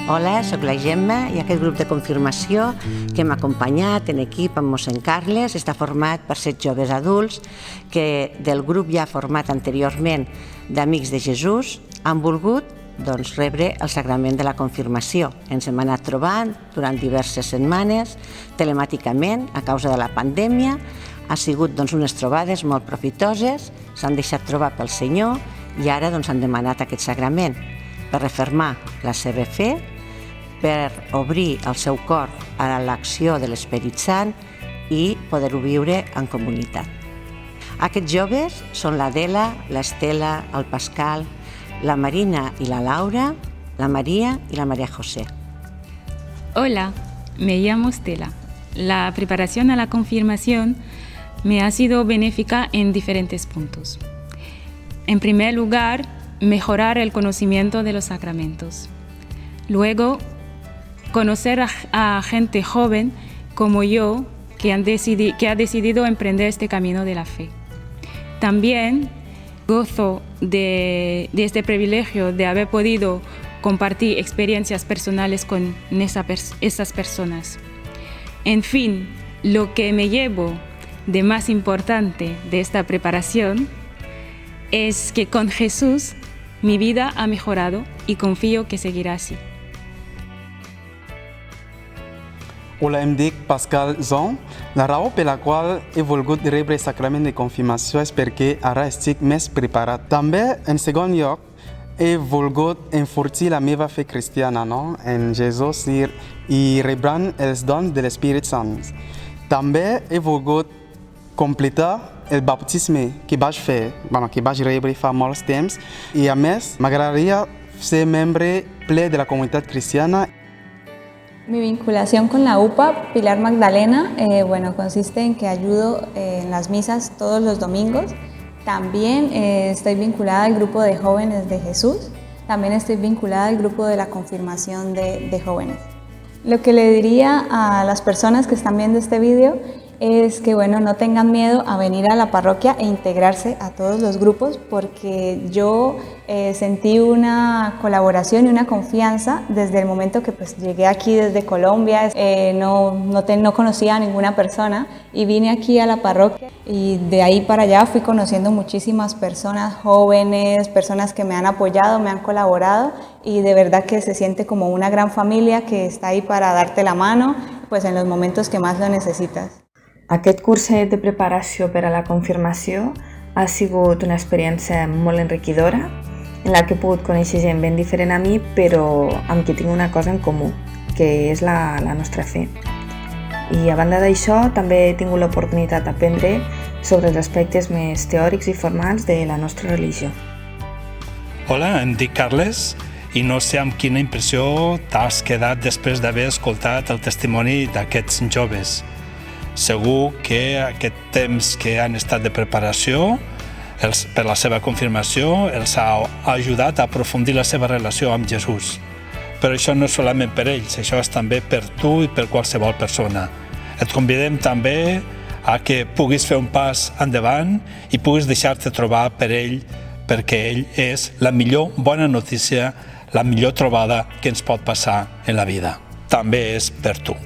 Hola, sóc la Gemma i aquest grup de confirmació que m'ha acompanyat en equip amb mossèn Carles està format per 7 joves adults que del grup ja format anteriorment d'Amics de Jesús han volgut rebre el sagrament de la confirmació. Ens hem anat trobant durant diverses setmanes, telemàticament, a causa de la pandèmia. Ha sigut unes trobades molt profitoses, s'han deixat trobar pel Senyor i ara han demanat aquest sagrament per refermar la seva fe, per obrir el seu cor a l'acció de l'Esperit Sant i poder-ho viure en comunitat. Aquests joves són l'Adela, l'Estela, el Pascal, la Marina y la Laura, la María y la María José. Hola, me llamo Estela. La preparación a la confirmación me ha sido benéfica en diferentes puntos. En primer lugar, mejorar el conocimiento de los sacramentos. Luego, conocer a gente joven como yo que ha decidido emprender este camino de la fe. También gozo de este privilegio de haber podido compartir experiencias personales con esas personas. En fin, lo que me llevo de más importante de esta preparación es que con Jesús mi vida ha mejorado y confío que seguirá así. Hola, em dic Pascal Zon. La raó per la qual he volgut rebre el sacrament de confirmació és perquè ara estic més preparat. També, en segon lloc, he volgut enfortir la meva fe cristiana en Jesús i rebrant els dons de l'Espírit Sant. També he volgut completar el baptisme que vaig fer, que vaig rebre fa molts temps, i a més m'agradaria ser membre ple de la comunitat cristiana. Mi vinculación con la UPA Pilar Magdalena consiste en que ayudo en las misas todos los domingos. También estoy vinculada al grupo de jóvenes de Jesús. También estoy vinculada al grupo de la confirmación de jóvenes. Lo que le diría a las personas que están viendo este vídeo es que no tengan miedo a venir a la parroquia e integrarse a todos los grupos, porque yo sentí una colaboración y una confianza desde el momento que llegué aquí desde Colombia. No conocía a ninguna persona y vine aquí a la parroquia, y de ahí para allá fui conociendo muchísimas personas jóvenes, personas que me han apoyado, me han colaborado, y de verdad que se siente como una gran familia que está ahí para darte la mano en los momentos que más lo necesitas. Aquest curset de preparació per a la confirmació ha sigut una experiència molt enriquidora, en la que he pogut conèixer gent ben diferent a mi, però amb qui tinc una cosa en comú, que és la nostra fe. I a banda d'això, també he tingut l'oportunitat d'aprendre sobre els aspectes més teòrics i formals de la nostra religió. Hola, em dic Carles i no sé amb quina impressió t'has quedat després d'haver escoltat el testimoni d'aquests joves. Segur que aquest temps que han estat de preparació per la seva confirmació els ha ajudat a aprofundir la seva relació amb Jesús. Però això no és solament per ells, això és també per tu i per qualsevol persona. Et convidem també a que puguis fer un pas endavant i puguis deixar-te trobar per ell, perquè ell és la millor bona notícia, la millor trobada que ens pot passar en la vida. També és per tu.